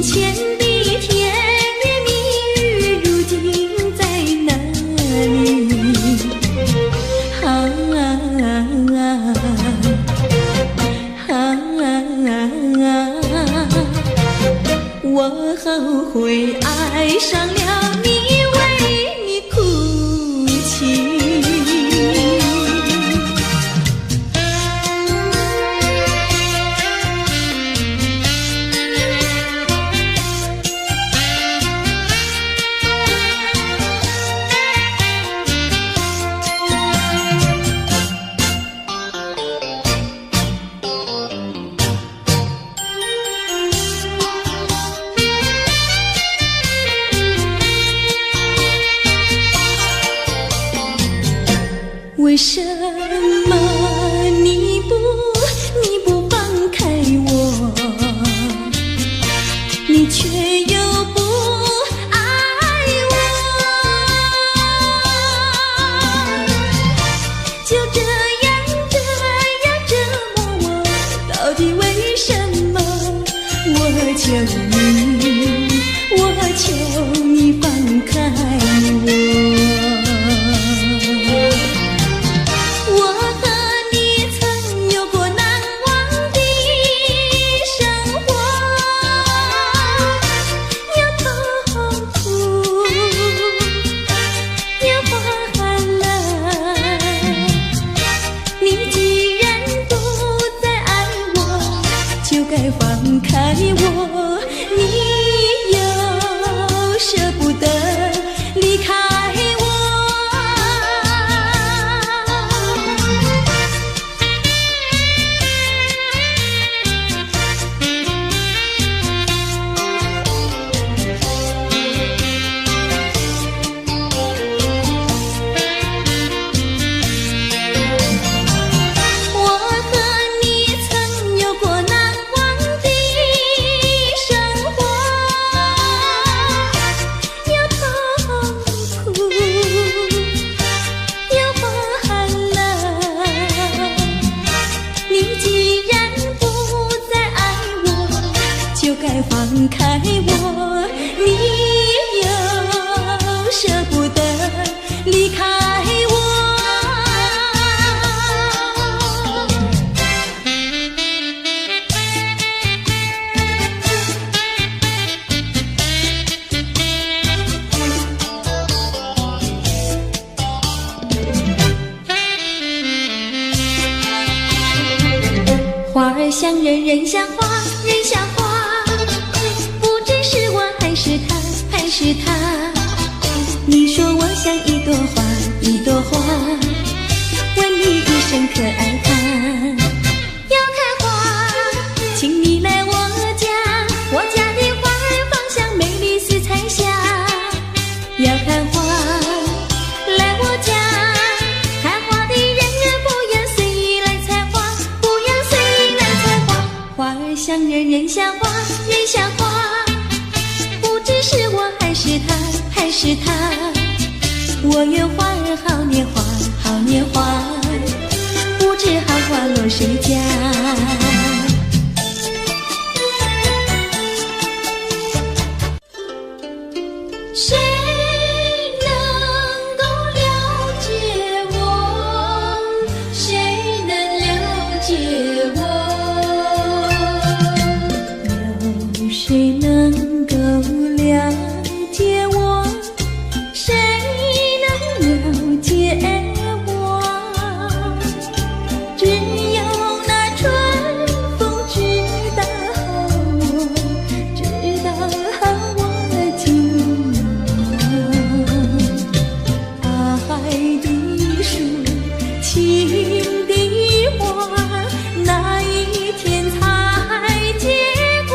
前的甜言蜜语，如今在哪里？我后悔爱上了你，为你哭泣。为什么你不放开我，你却又不爱我？就这样折磨我，到底为什么？我求你放开我。放开我，你又舍不得离开我。放开我，你又舍不得离开我。花儿像人，人像花，人像花。是他，你说我像一朵花，一朵花，问你一声可爱它？要开花，请你来我家，我家的花儿芳香美丽似彩霞。要看花，来我家，看花的人儿不要随意来采花，不要随意来采花。花儿像人，人像花，人像花。是我还是他？我愿花儿好年华，好年华，不知好花落谁家？谁能够了解我？谁能了解我？有谁能够了解我？谁能了解我？只有那春风知道我，知道我寂寞。爱的树，情的花，哪一天才结果？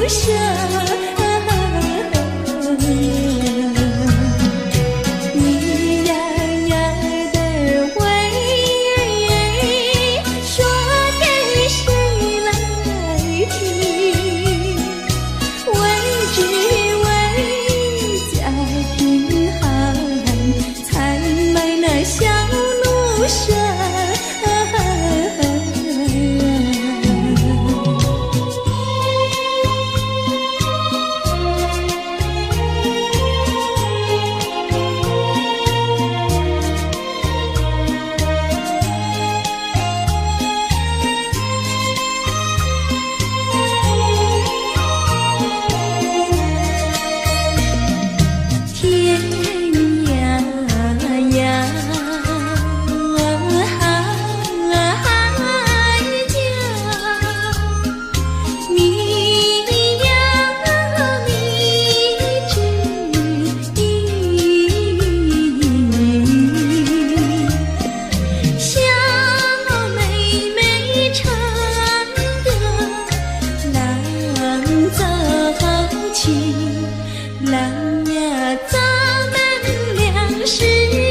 舍。你呀呀的喂，说给谁来听？为只为家贫寒，才卖那小奴舍。郎呀，咱们俩是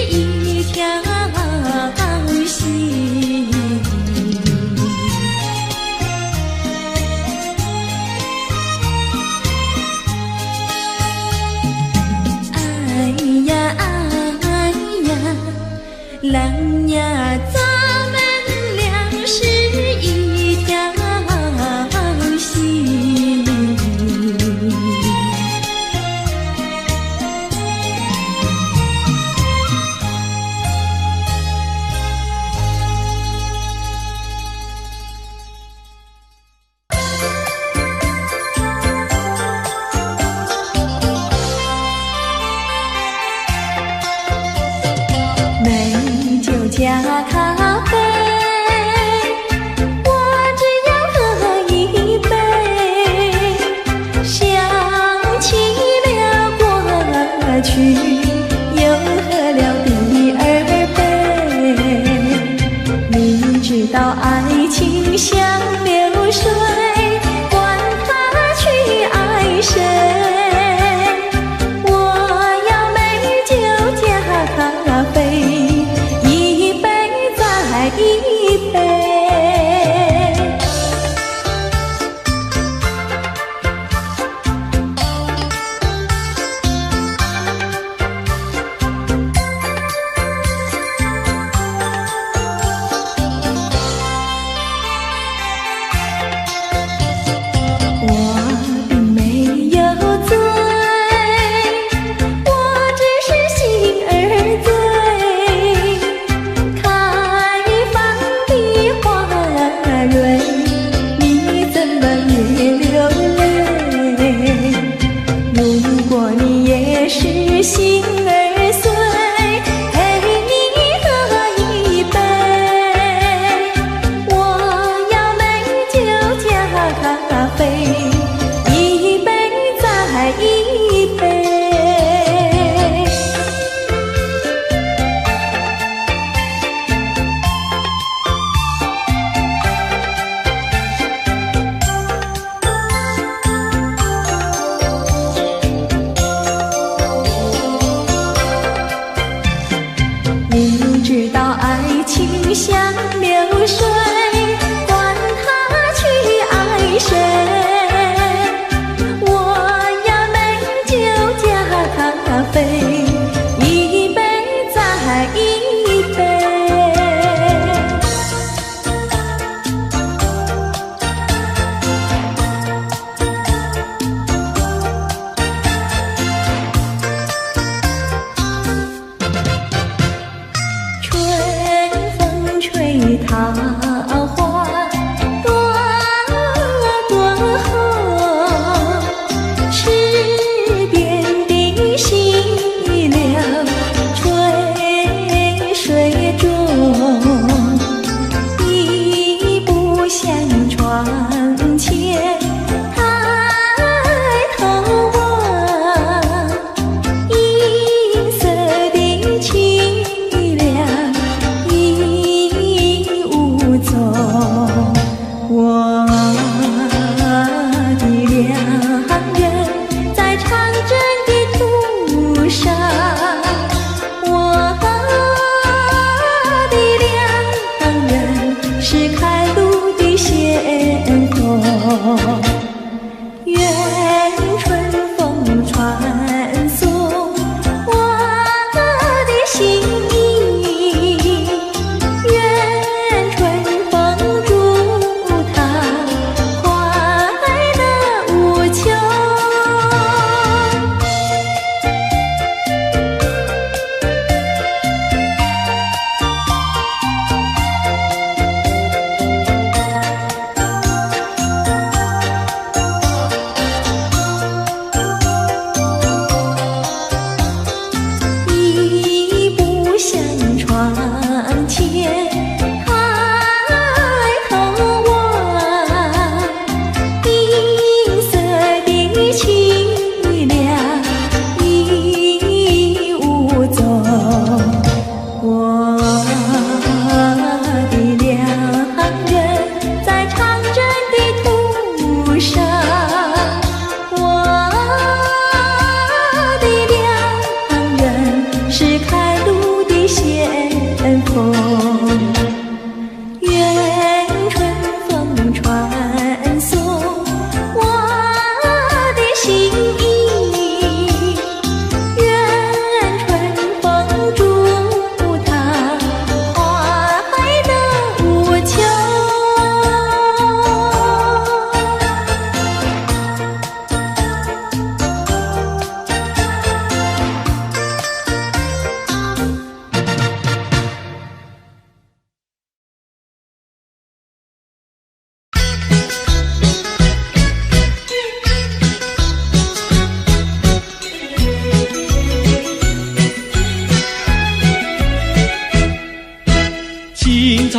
一条心。哎呀哎呀，郎呀，咱们俩是一条心。美酒加咖啡，我只要喝一杯。想起了过去，又喝了第二杯。你知道爱情像流水，管它去爱谁。我要美酒加咖啡，一杯再一杯。我并没有醉，我只是心儿醉。开放的花蕊，你怎么也流泪？如果你也是心儿碎，陪你喝一杯。我要美酒加咖啡，一杯再一杯。你知道爱情像流水，管它去爱谁。我要美酒加咖啡，一杯再一杯。春风吹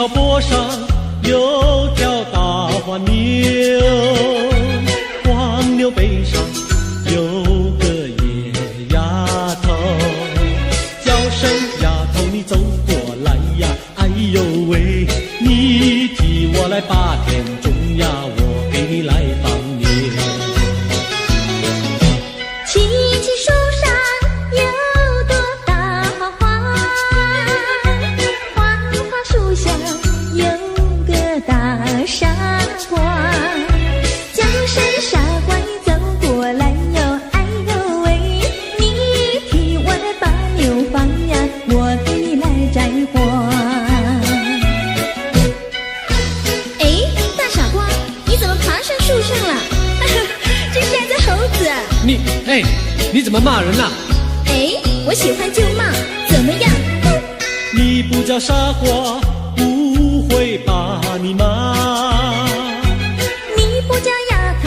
小坡上有条大黄牛，黄牛背上有个野丫头，叫声丫头你走过来呀，哎呦喂，你替我来把田种呀，我给你来放牛。青青树上有朵大花花，花花树下有个大傻瓜，叫声傻瓜你走过来哟，哎呦喂，你替我来把牛放呀，我给你来摘花。哎，大傻瓜，你怎么爬上树上了？这是孩子猴子。你怎么骂人呐？哎，我喜欢就骂，怎么样？你不叫傻瓜，不会把你骂。你不叫丫头，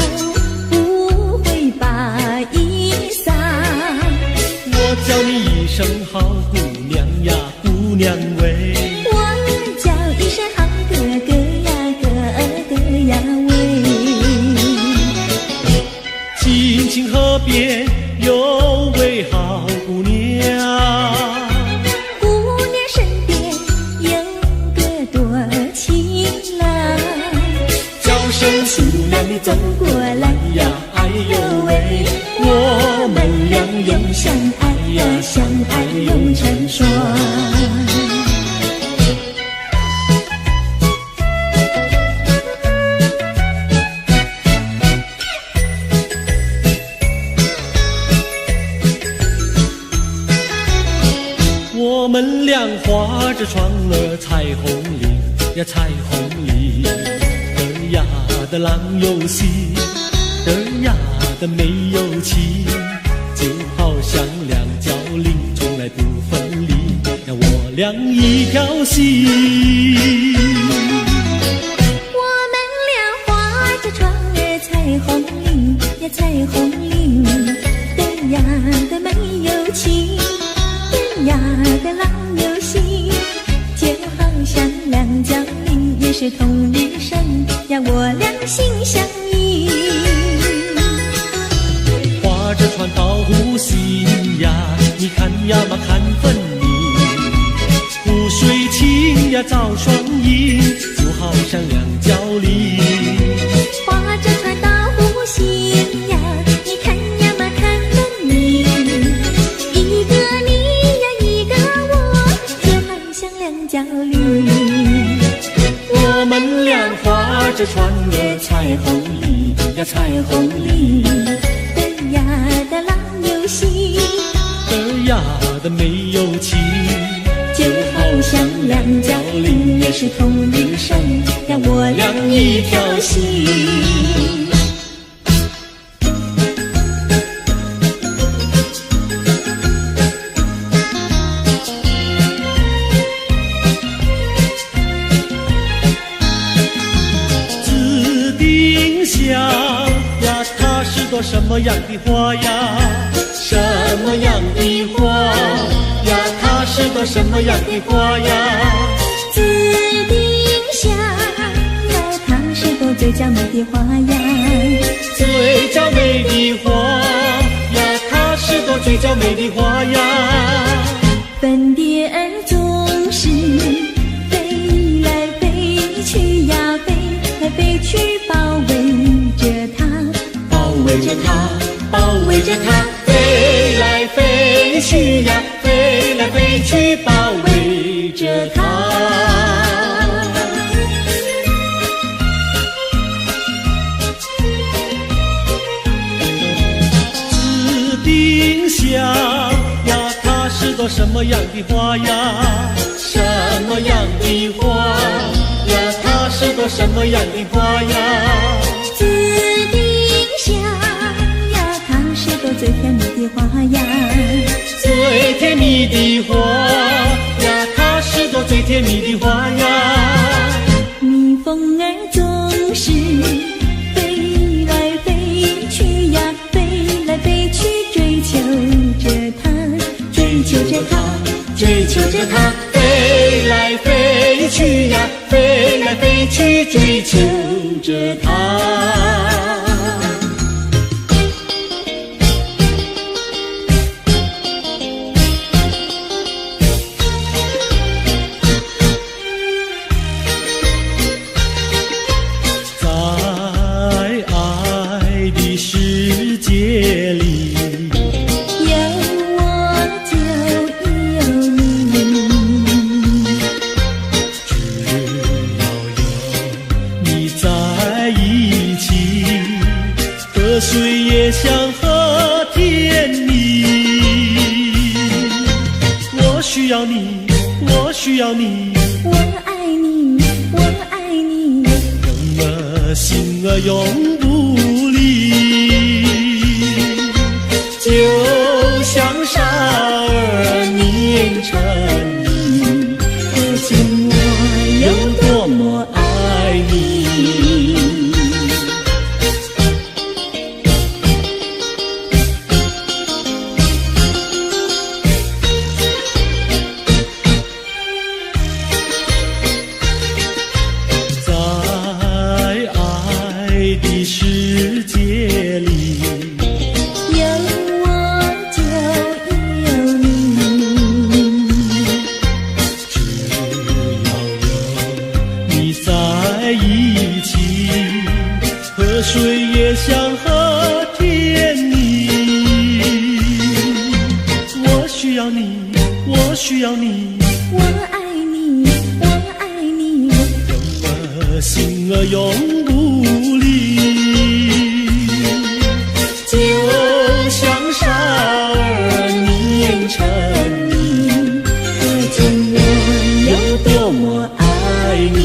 不会把衣撒。我叫你一声好姑娘呀，姑娘喂。我叫一声好哥哥呀，哥哥呀喂。青青河边有位好姑娘，姑娘身边有个多情郎，叫声姑娘你走过来呀，哎呦喂，我们俩永相爱呀，相爱永成双。我们俩划着船儿彩虹里呀，彩虹里嘚呀的浪游戏，嘚呀的没有气，就好像两角铃从来不分离呀，我俩一条心。我们俩划着船儿彩虹里呀，彩虹里嘚呀的没有气，嘚呀的浪游戏，就好像两角铃也是同一声呀，我俩心相依。划着船到湖心呀，你看呀嘛看分明，湖水清呀照双影，就好像两角铃。划着船到湖心呀，你看呀嘛看分明，一个你呀一个我，就好像两角铃。我们俩划着船儿彩虹里呀，彩虹里嘚呀的浪游戏，嘚呀的没有气，就好像两角铃也是同一声呀，我俩一条心。紫丁香呀，它是朵什么样的花呀？什么样的花呀？它是朵什么样的花呀？紫丁香呀，它是朵最娇美的花呀，最娇美的花呀，它是朵最娇美的花呀。粉蝶儿总是飞来飞去呀，飞来飞去包围着它，包围着它，包围着它，飞来飞去呀，飞来飞去，包围着它。紫丁香呀，它是朵什么样的花呀？什么样的花呀？它是朵什么样的花呀？紫丁香呀，它是朵最甜蜜的花呀，最甜蜜的花呀，它是朵最甜蜜的花呀。蜜蜂儿总是飞来飞去呀，飞来飞去追求着它，追求着它，追求着它，飞来飞去呀，飞去追求着它。水也像和甜蜜，我需要你，我需要你，我爱你，我爱你，人儿心儿永不离，就像傻儿黏成泥，可见我有多么爱你。世界里有我就有你，只要有你在一起，河水也像和甜蜜。我需要你，我需要你，我爱你，我爱你，人儿心儿永不离。就像傻儿黏成泥，可见我有多么爱你。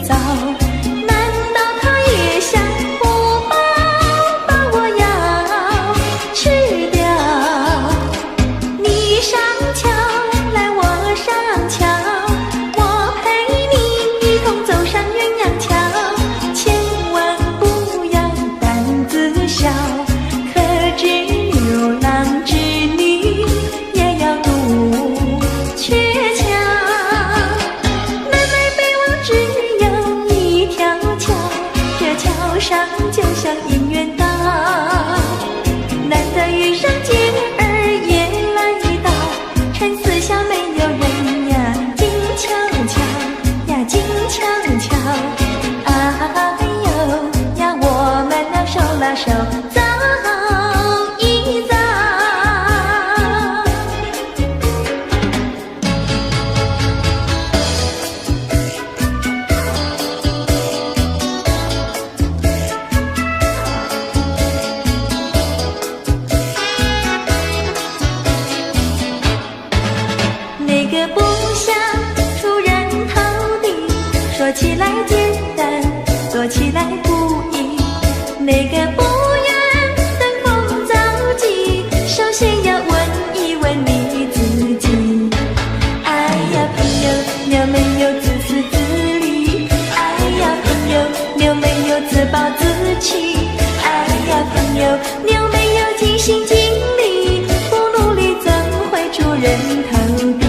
澡，难道他也想不饱把我要吃掉？你上桥来，我上桥，我陪你一同走上鸳鸯桥，千万不要胆子小，可知牛郎织女也要渡鹊桥。南来北往只有一条桥，这桥上就像姻缘岛，难得遇上姐儿也来到，趁四下没有人呀，静悄悄呀，静悄悄。哎呦呀，我们俩手拉手走一走。那个不想出人头地，说起来简单，做起来不易。那个不愿登峰造极，首先要问一问你自己。哎呀朋友，你有没有自私自利？哎呀朋友，你有没有自暴自弃？哎呀朋友，你有没有尽心尽力？不努力怎会出人头地？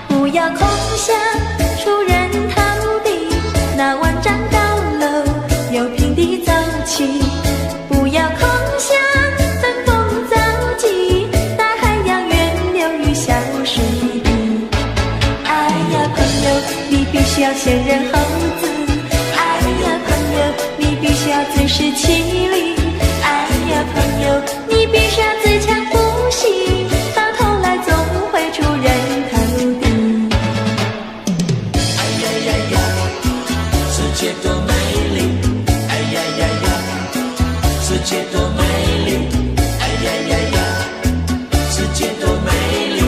不要空想出人头地，那万丈高楼由平地走起。不要空想登峰造极，大海洋源流于小水滴。哎呀朋友，你必须要先人后子。哎呀朋友，你必须要自食其力。哎呀朋友，你必须要自强不息，到头来总会出人头地。世界多美丽，哎呀呀呀！世界多美丽，哎呀呀呀！世界多美丽，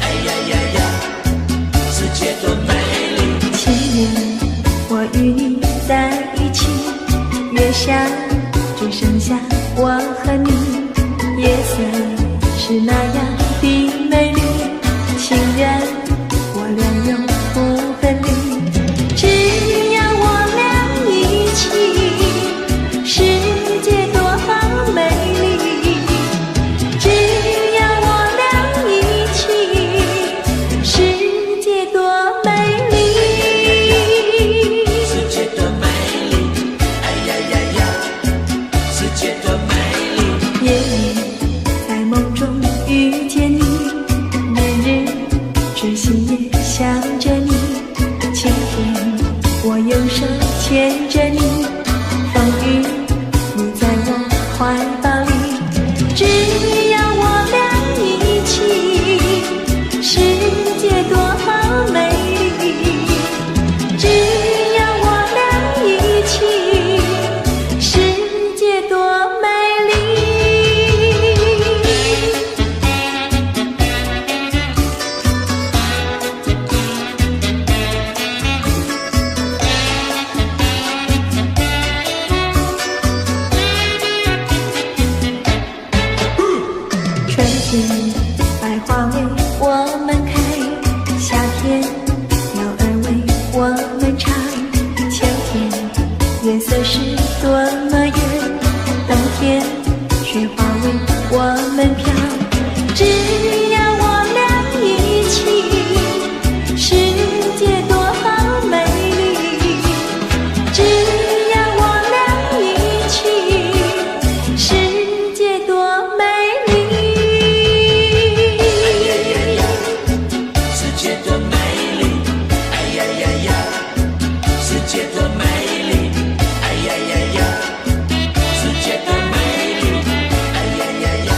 哎呀呀呀！世界多美丽。情人，我与你在一起，月下只剩下我和你，夜色是那样的美丽，情人，我俩永不分离。只要我俩一起，世界多美丽。只要我俩一起，世界多美丽。世界多美丽，哎呀呀呀！世界多美丽。夜里在梦中遇见你，年日只心也想着你。晴天我用手牵着你，风雨你在我怀抱里。只要我俩一起，世界多美丽。只要我俩一起，世界多美丽。春天百花为我们开，夏天鸟儿为我们唱，秋天月色是多么圆，冬天雪花为我们飘。只要我俩一起，世界多美丽。只要我俩一起，世界多美丽。世界多美丽，哎呀呀呀！世界多美丽，哎呀呀呀！世界多美丽，哎呀呀呀！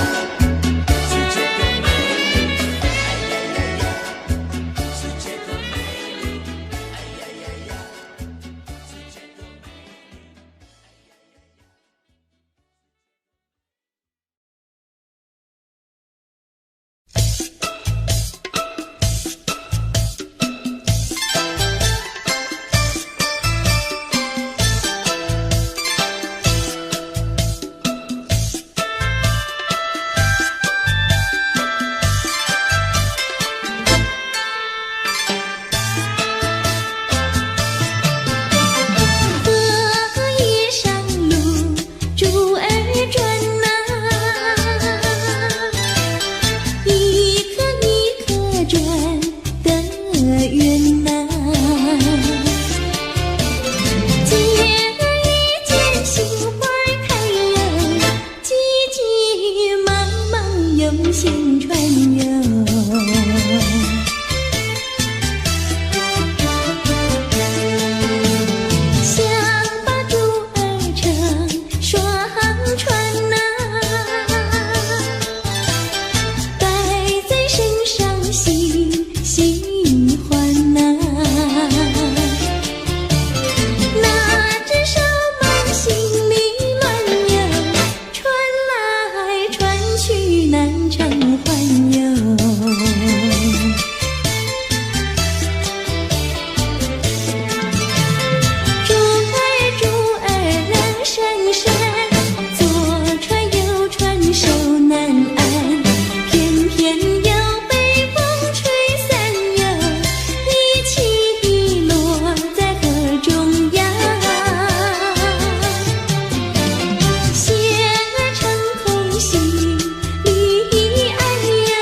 用心传游。想把竹儿成双船呐，带在身上喜欢呐。那只手忙心里乱游，传来传去难偿环游。竹儿两闪闪，左传右传手难安，偏偏又被风吹散游，一起落在河中央。线儿成空心里哎呀，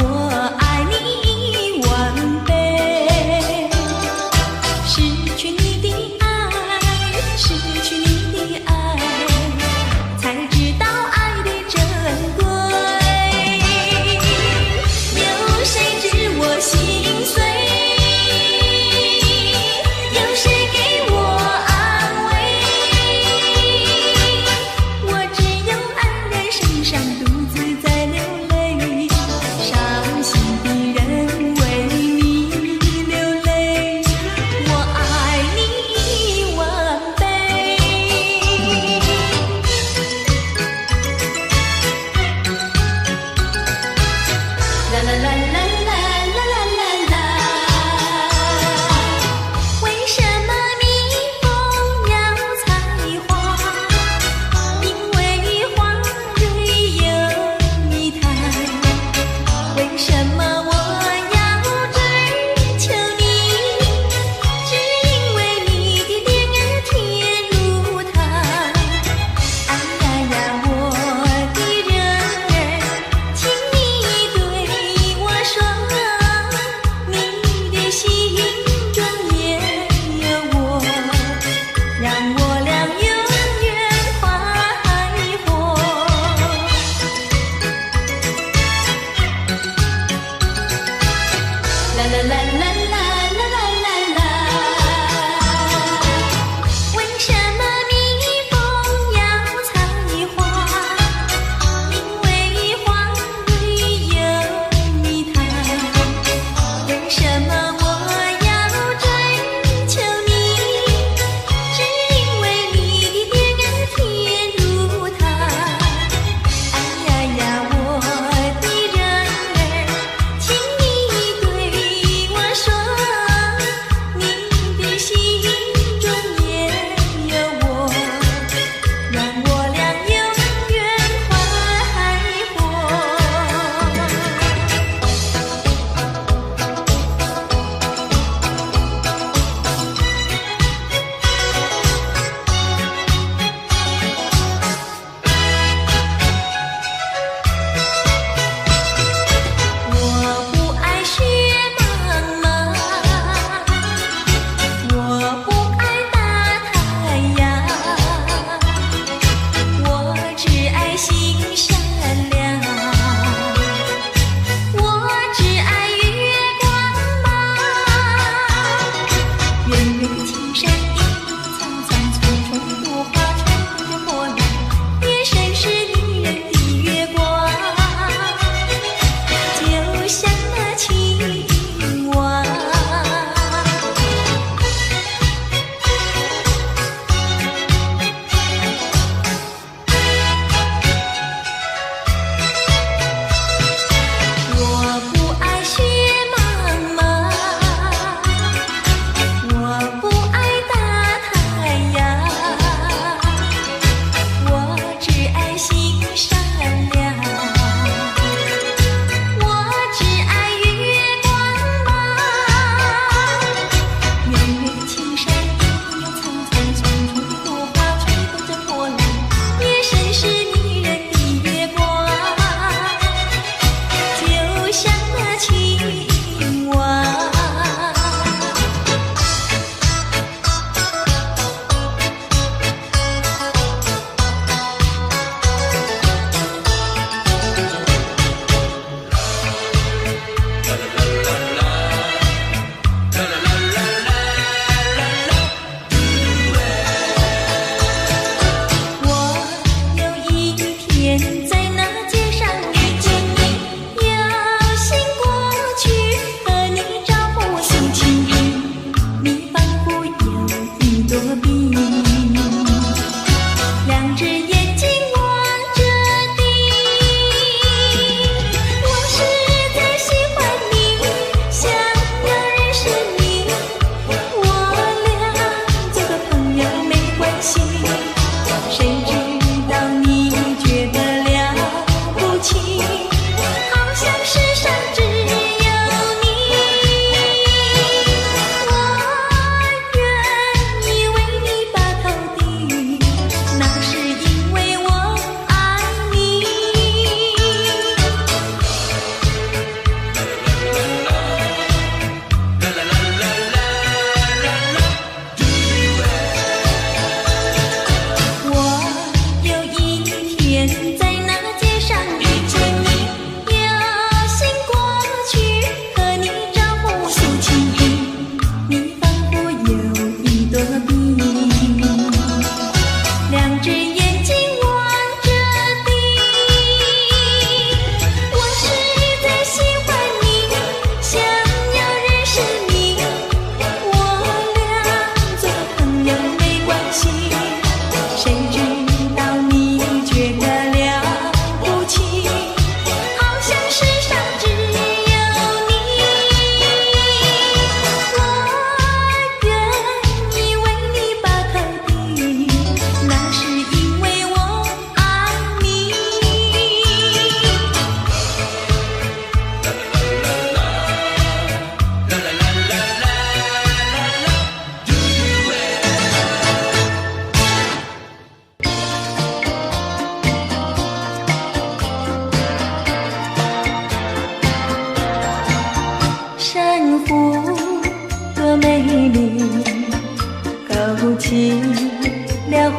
我爱你万倍，失去你的爱，失去你的爱，才知道爱的珍贵。有谁知我心碎？有谁给我安慰？我只有黯然神伤，独自在流泪，伤心的人为你流泪。我爱你万倍。啦啦啦啦啦啦啦啦啦。为什么蜜蜂要采花？因为花蕊有蜜糖。为什么我要追求你？只因为你的脸儿甜如糖。哎呀呀，我的人儿，请你对我说，你的心中也有我，让我俩永远快活。啦啦啦啦啦啦啦啦啦。为什么蜜蜂要采花？因为花蕊有蜜糖。为什么我要追求你？只因为你的脸儿甜如糖。哎呀呀，我的人儿，请你对我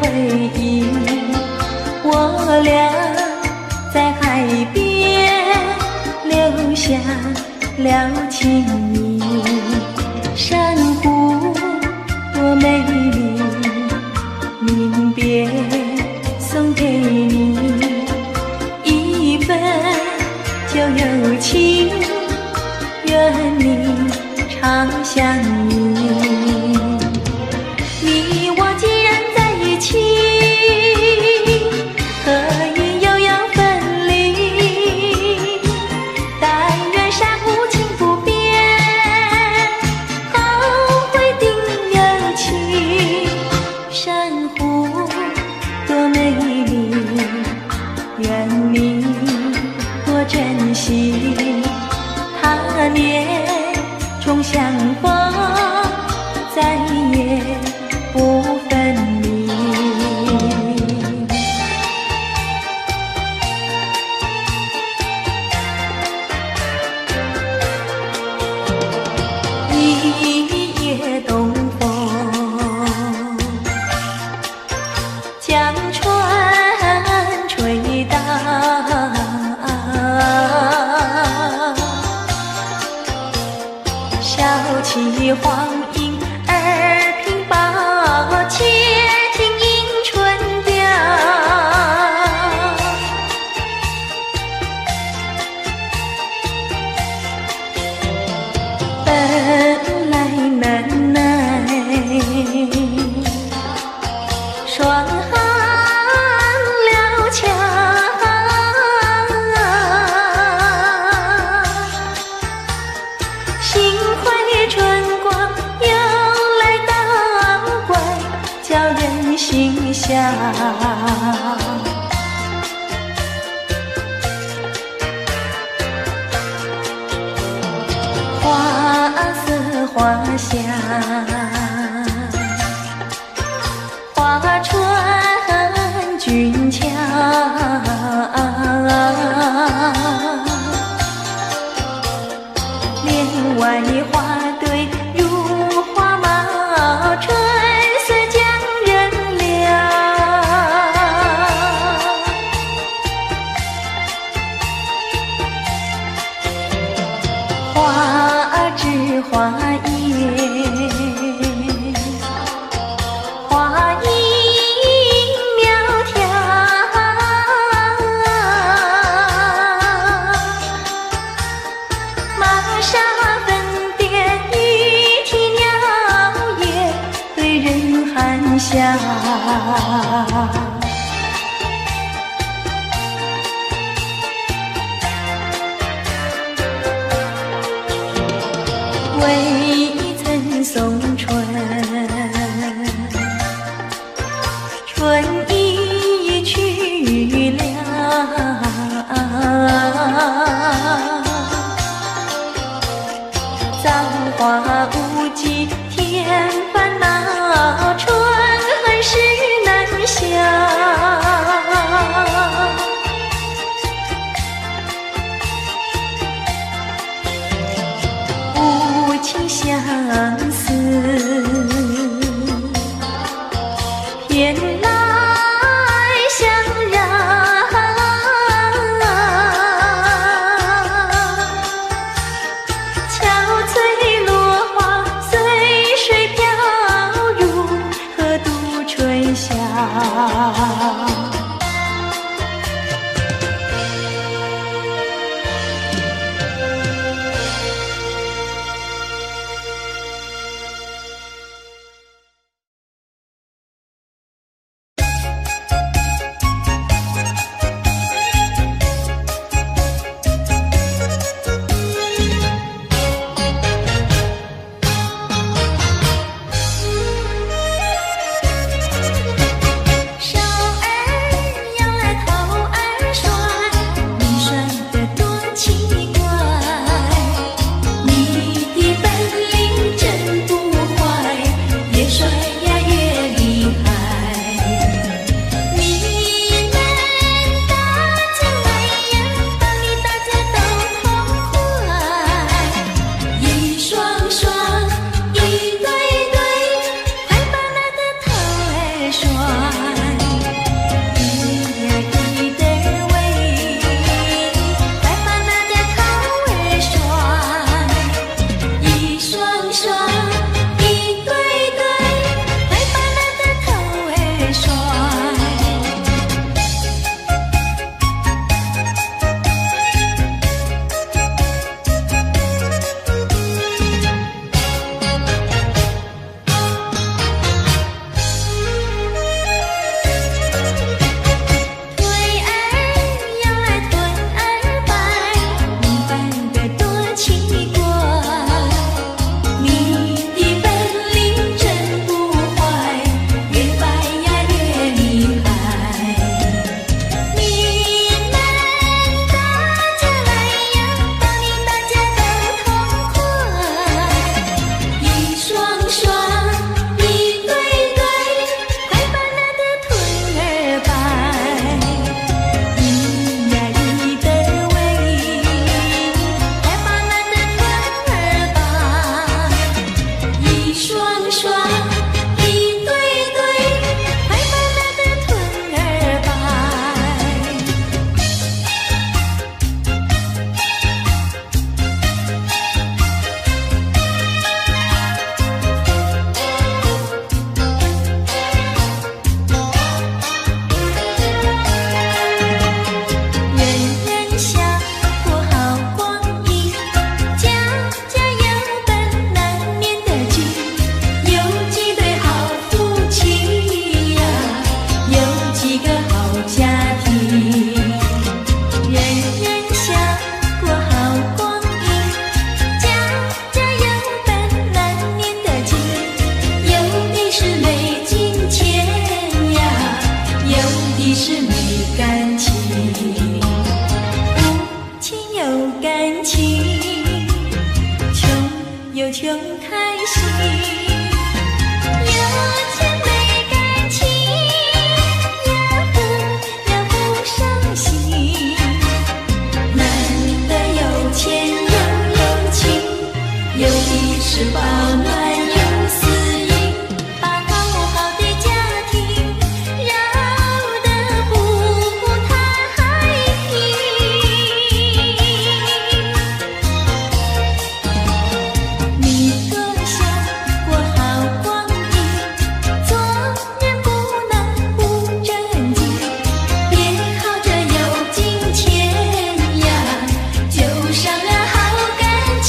回忆，我俩在海边留下了情谊。珊瑚多美丽，临别送给你一份旧友情，愿你常相依。你我既然在一起，何以又要分离？但愿山无情不变，后会定有期。珊瑚多美丽，愿你多珍惜。他年重相逢，再也不分离。一夜东风，将船吹荡，小起黄莺儿平抱，且听迎春调。本来难耐，霜寒了墙，幸亏春光又来捣怪，叫人心香。花色花香，花船俊俏，帘外花堆如花帽，春色将人撩。花枝花叶，花影苗条，玛莎粉点一啼鸟也对人含笑。未曾送春，春已去了。造化无极添烦恼，春恨事难消。无情相思，偏来相让。憔悴落花随水飘入，何度春宵？有感情，穷有穷开心，有钱没感情，也不伤心。难得有钱又有情，有的是保暖有私隐，把好好的家庭绕得不太平。你多想过好光阴，做人不能不正经，别靠着有金钱呀，就伤了好感情。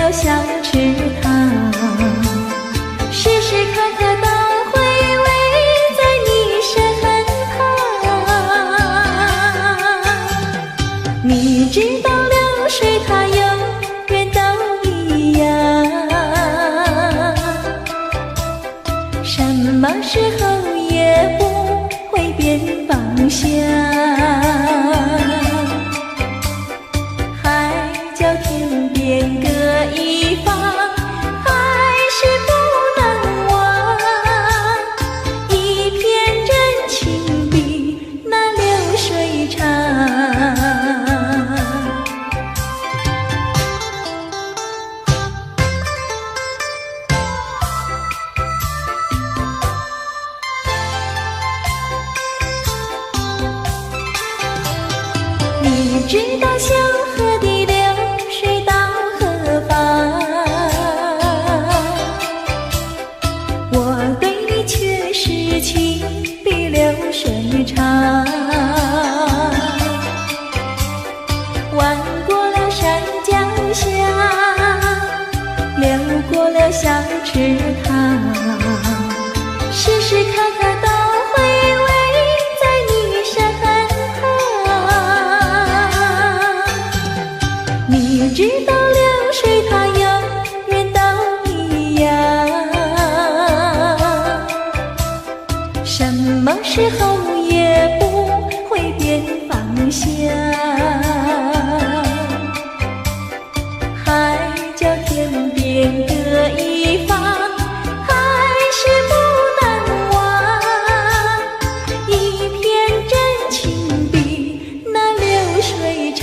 了小池塘，时时刻刻都回味在你身旁。你知道流水它永远都一样，什么时候也不会变方向。叫天边各一方，还是不能忘。一片真情比那流水长。你知道小河的情比流水长，弯过了山脚下，流过了小池塘，时时刻刻都回味在你身旁。你知道流水它永远都一样，什么时候也不会变方向，还叫天边各一方，还是不能忘。一片真情比那流水长。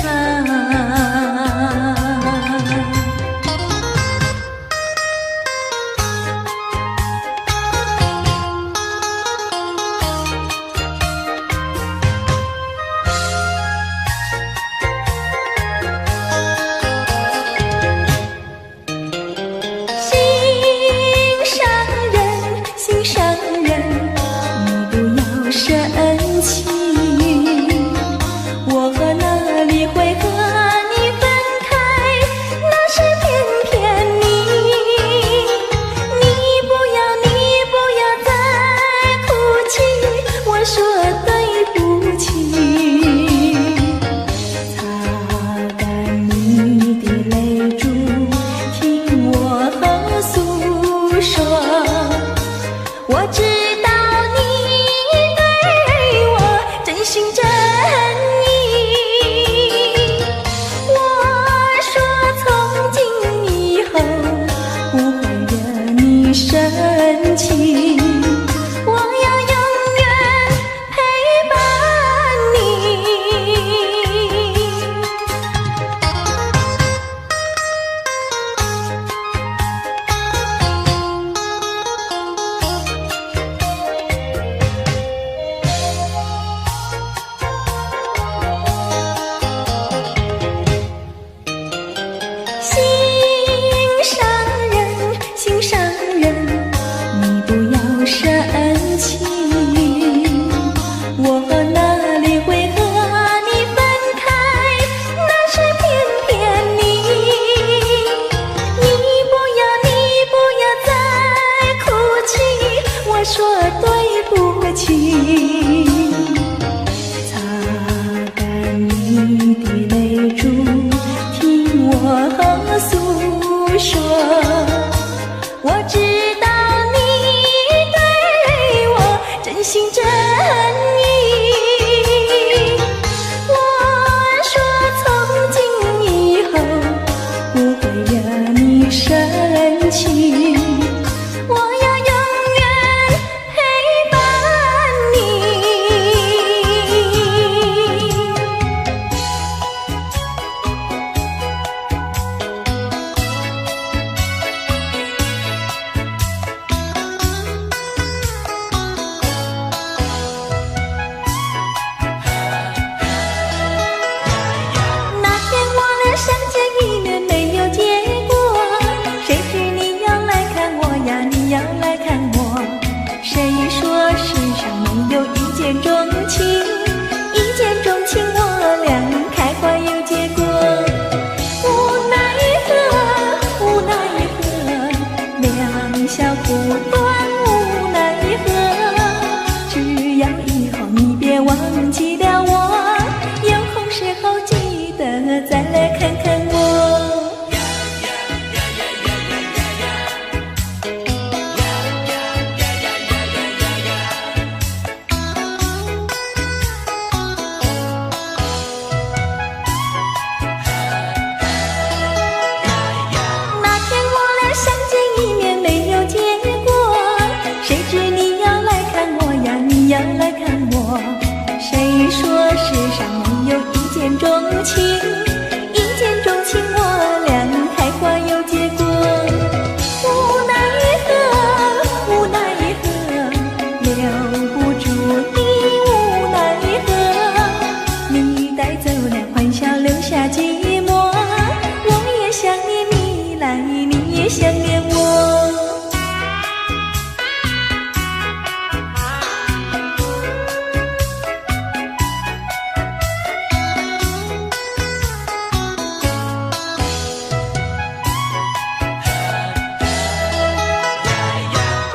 想念你来，你也想念我。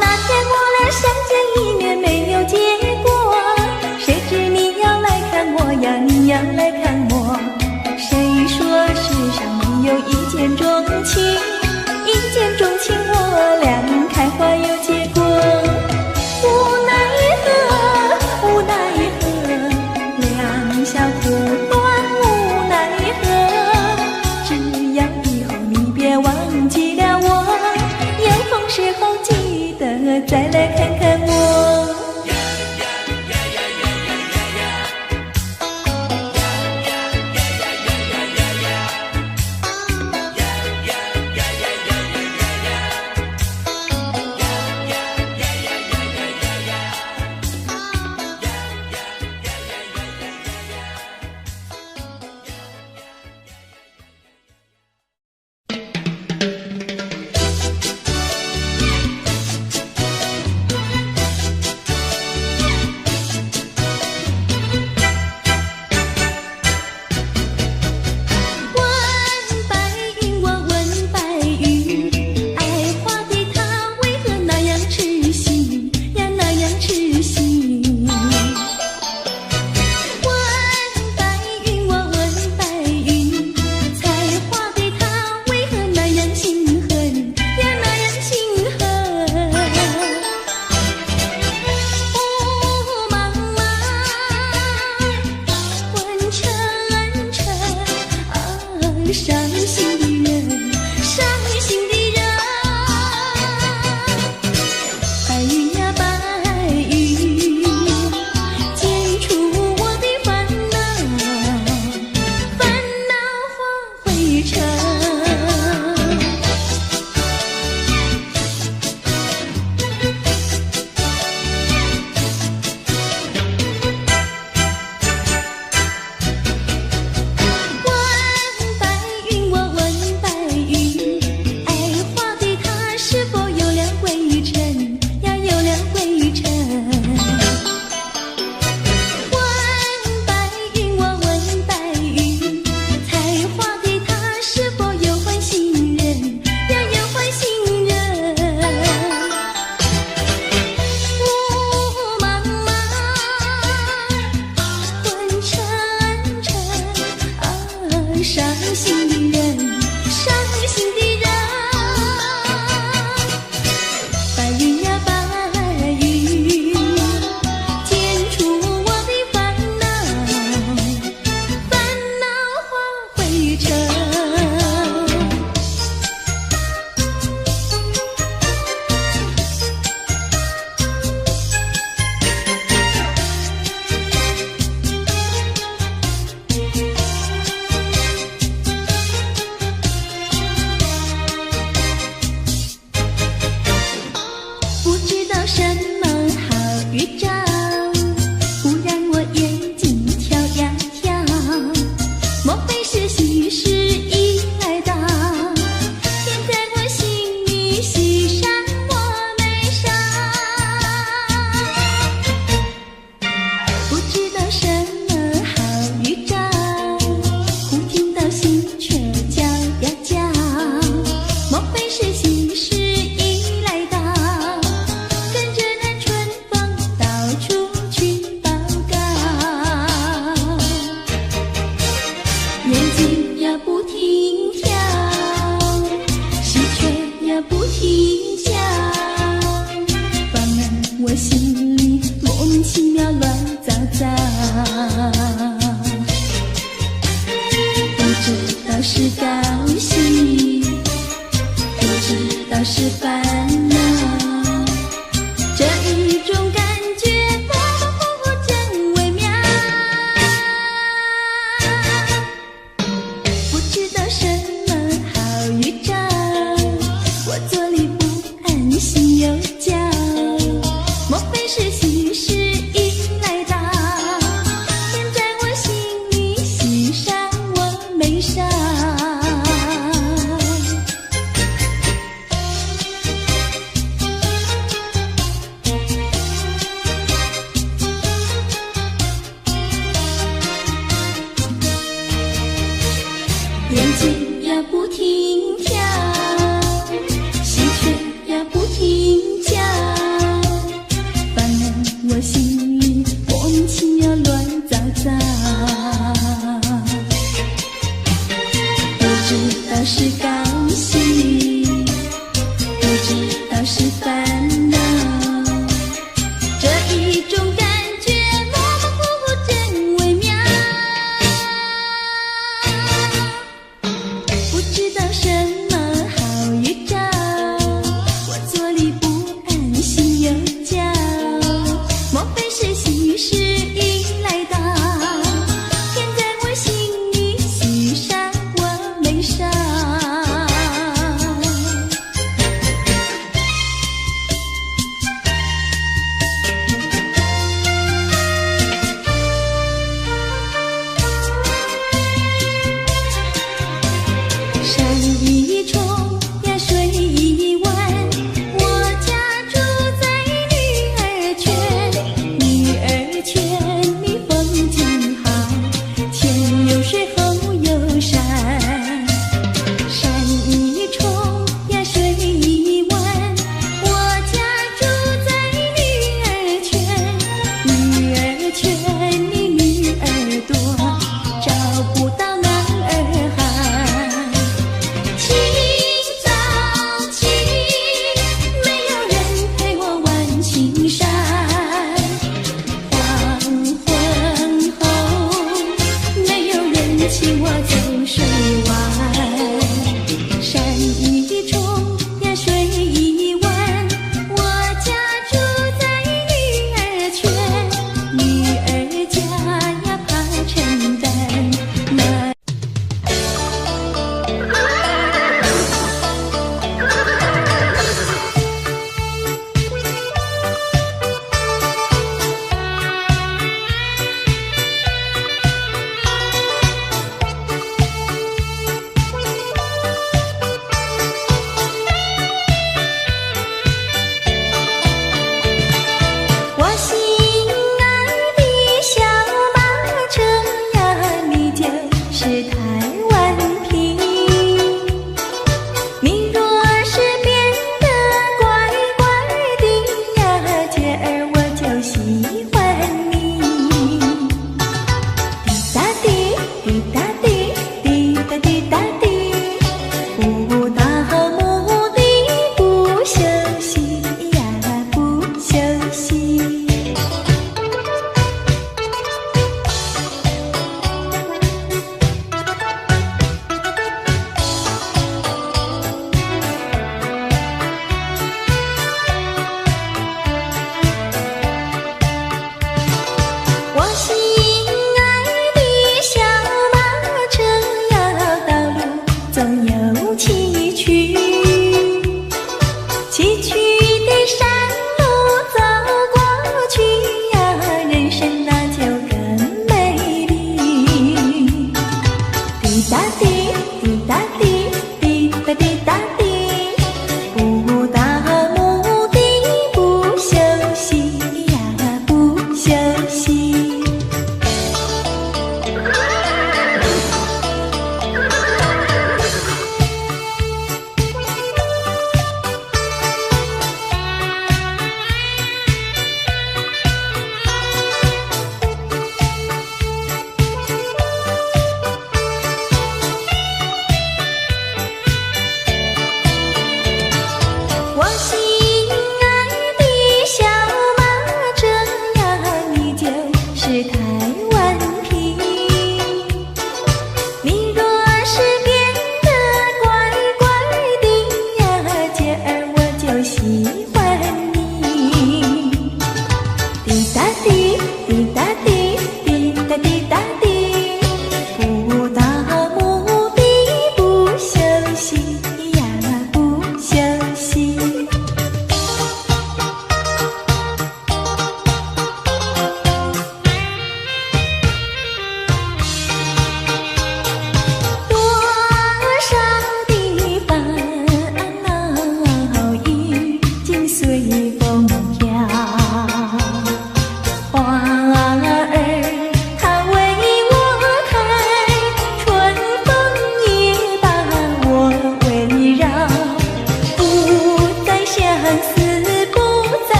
那天我俩相见1年没有结果，谁知你要来看我呀，你要来看我。谁说世上没有一见钟情，一见钟情我俩开花有结果。无奈何，无奈何，两小苦短无奈何。只要以后你别忘记了我，有空时候记得再来看看我。悲伤。停跳，喜鹊呀不停叫，烦了我心里莫名其妙乱糟糟。不知道是高兴，不知道是烦恼，这一种感觉模模糊糊真微妙。不知道什么好预兆，我坐立不安，心又焦。莫非是喜事已来到，天在我心里，喜上我眉梢。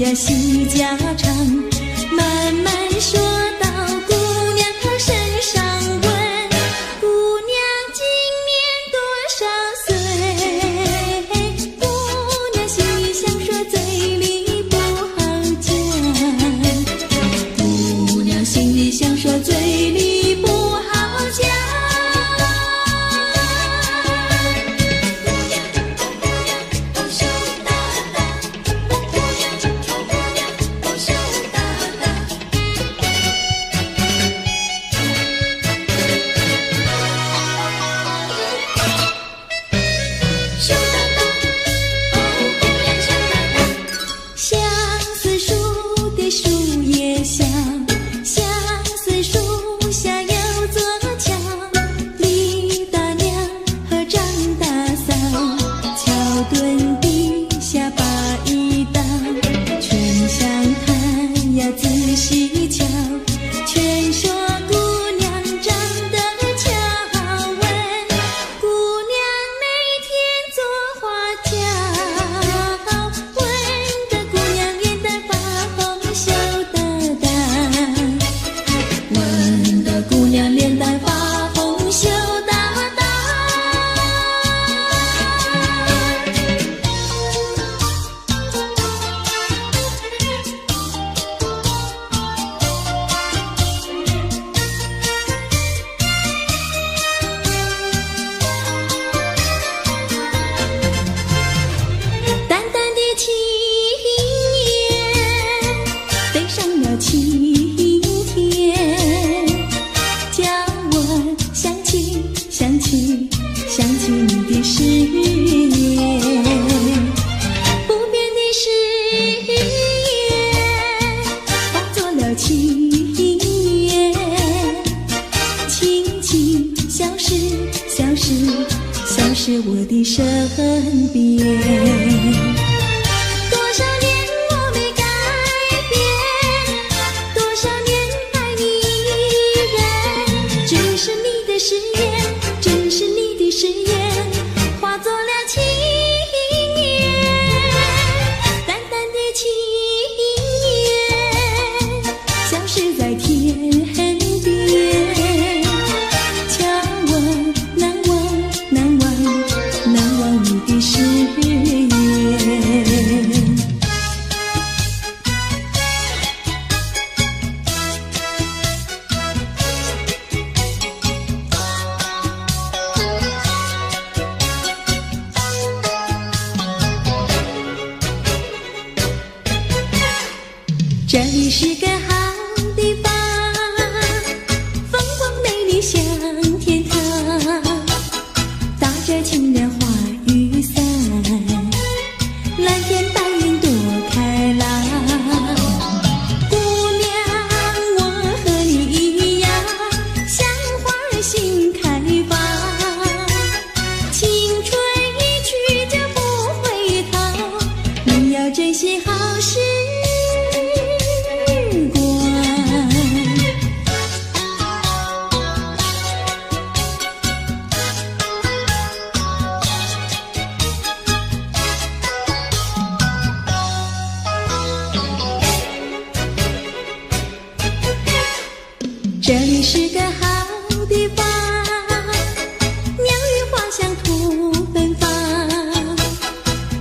呀细家常，慢慢说到姑娘身上问，姑娘今年多少岁？姑娘心里想说，嘴里不好讲。姑娘心里想说，嘴里不好讲。想起你的誓言，不变的誓言化作了情缘，轻轻消失，消失，消失我的身边。多少年我没改变，多少年爱你依然，只是你的誓言，只是你的誓言化作了情缘，淡淡的情缘消失在天边，叫我难忘难忘难忘你的誓言。这里是个好地方，风光美丽像天堂，打着清凉花雨伞，蓝天白云多开朗。姑娘，我和你一样，像花儿心开放，青春一去就不回头，你要珍惜好时这里是个好地方，鸟语花香吐芬芳，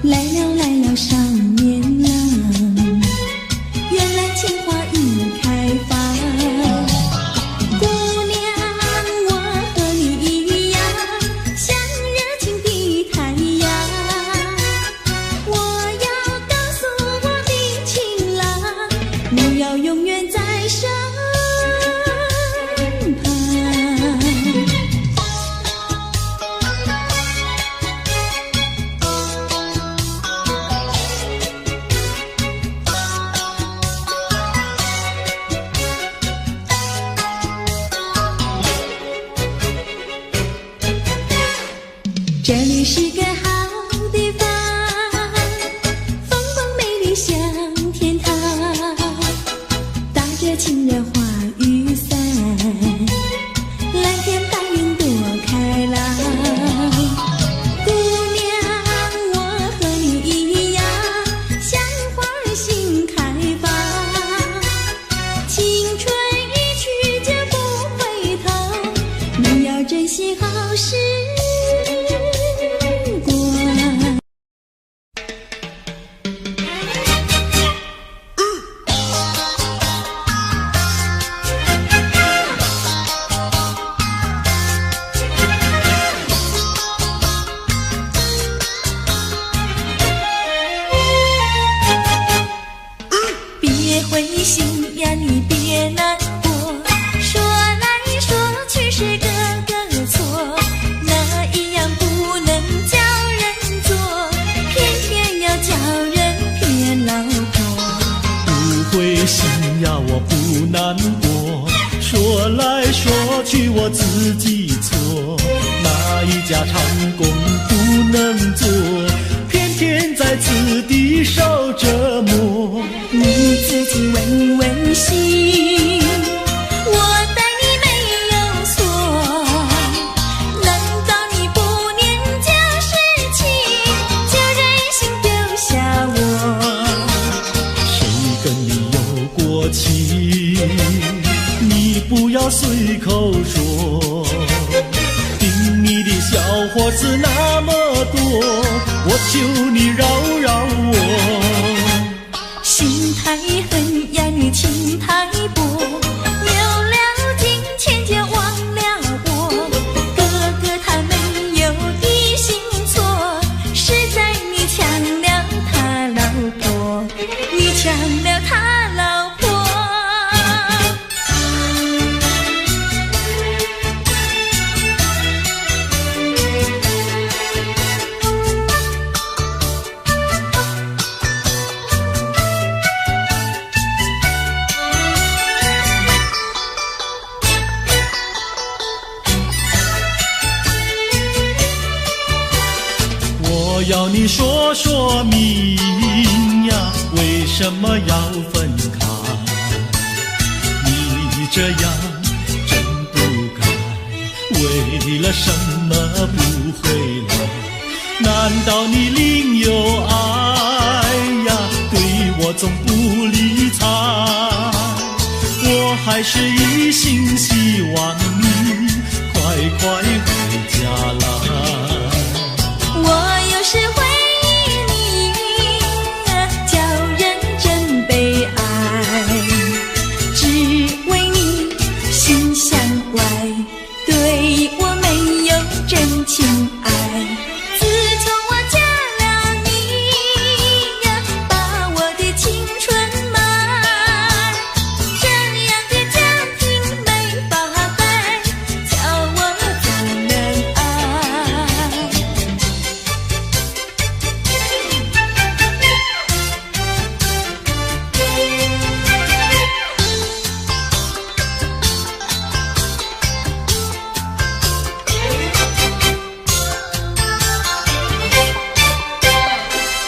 来了来了少年郎。我自己错，哪一家长工不能做，偏偏在此地受折磨。你自己问问心，我待你没有错，难道你不念旧事情，就任性丢下我？谁跟你有过情，你不要随口说，听你的小伙子那么多，我求你饶饶我。心太狠呀，你情太薄，留了金钱就忘了我。哥哥他没有一心错，是在你抢了他老婆，你抢了他老婆。我要你说说明呀，为什么要分开？你这样真不该，为了什么不回来？难道你另有爱呀？对我总不理睬，我还是一心希望你快快回家来。我有时回忆你，叫人真悲哀，只为你心向外，对我没有真情爱。自从我嫁了你，把我的青春埋，这样的家庭没法改，叫我怎能爱？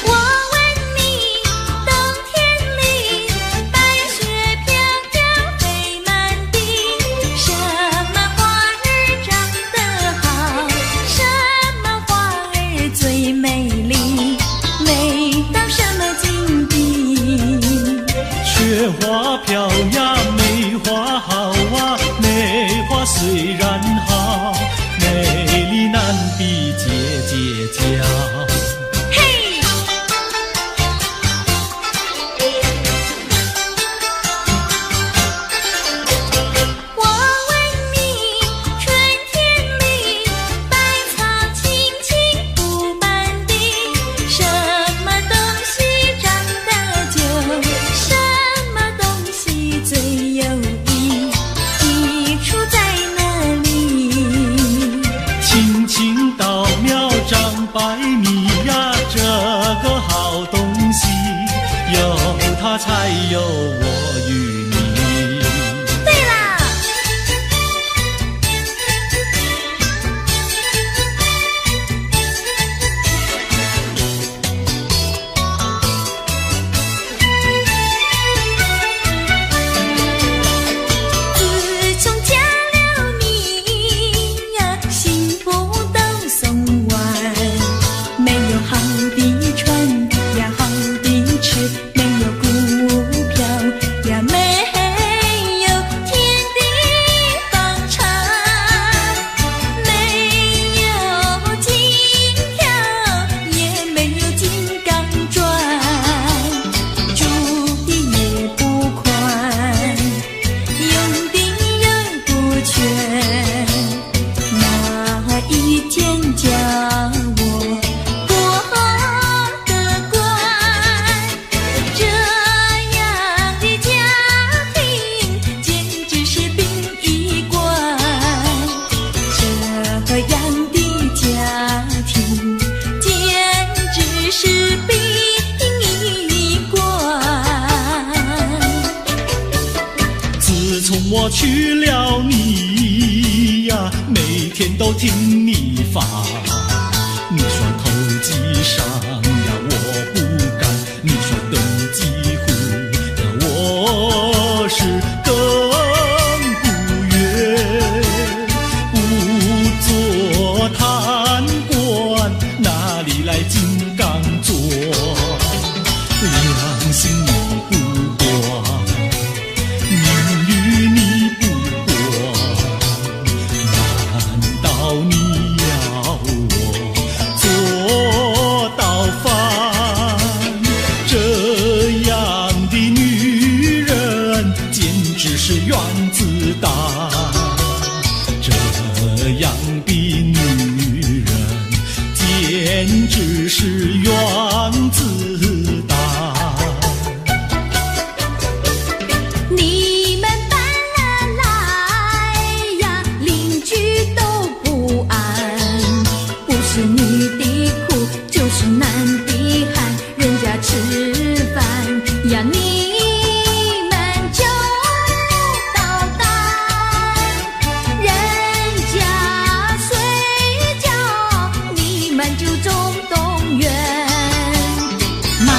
我问你，冬天里白雪飘飘飞满地，什么花儿长得好，什么花儿最美丽，美到什么境地？雪花飘呀，梅花好啊，梅花虽然好，美丽难比姐姐娇。嘿，我问你，春天里百草青青布满地，什么东西长得久，什么东西最有益，益处在哪里？青青稻苗长百米呀，这个好东西，有它才有我与你。对啦，自从嫁了你呀，幸福都送完，没有好的穿呀，好的吃，没有股票呀，没有天地房产，没有金条，也没有金刚钻，住的也不宽，用的也不全，哪一天叫我过得惯？这样的家庭简直是殡仪馆，这样的家庭简直是殡仪馆。自从我娶了你天都听你发。你说投机商呀，我不干；你说登记户呀，我是更不愿。不做贪官，哪里来金刚座？良心你不管，名誉你不管，难道你要我做到饭？这样的女人简直是原子弹，这样的女人简直是原子弹。你们搬了来呀，邻居都不安，不是女的苦，就是男的寒，人家吃饭呀，你们就捣蛋，人家睡觉，你们就总动员。妈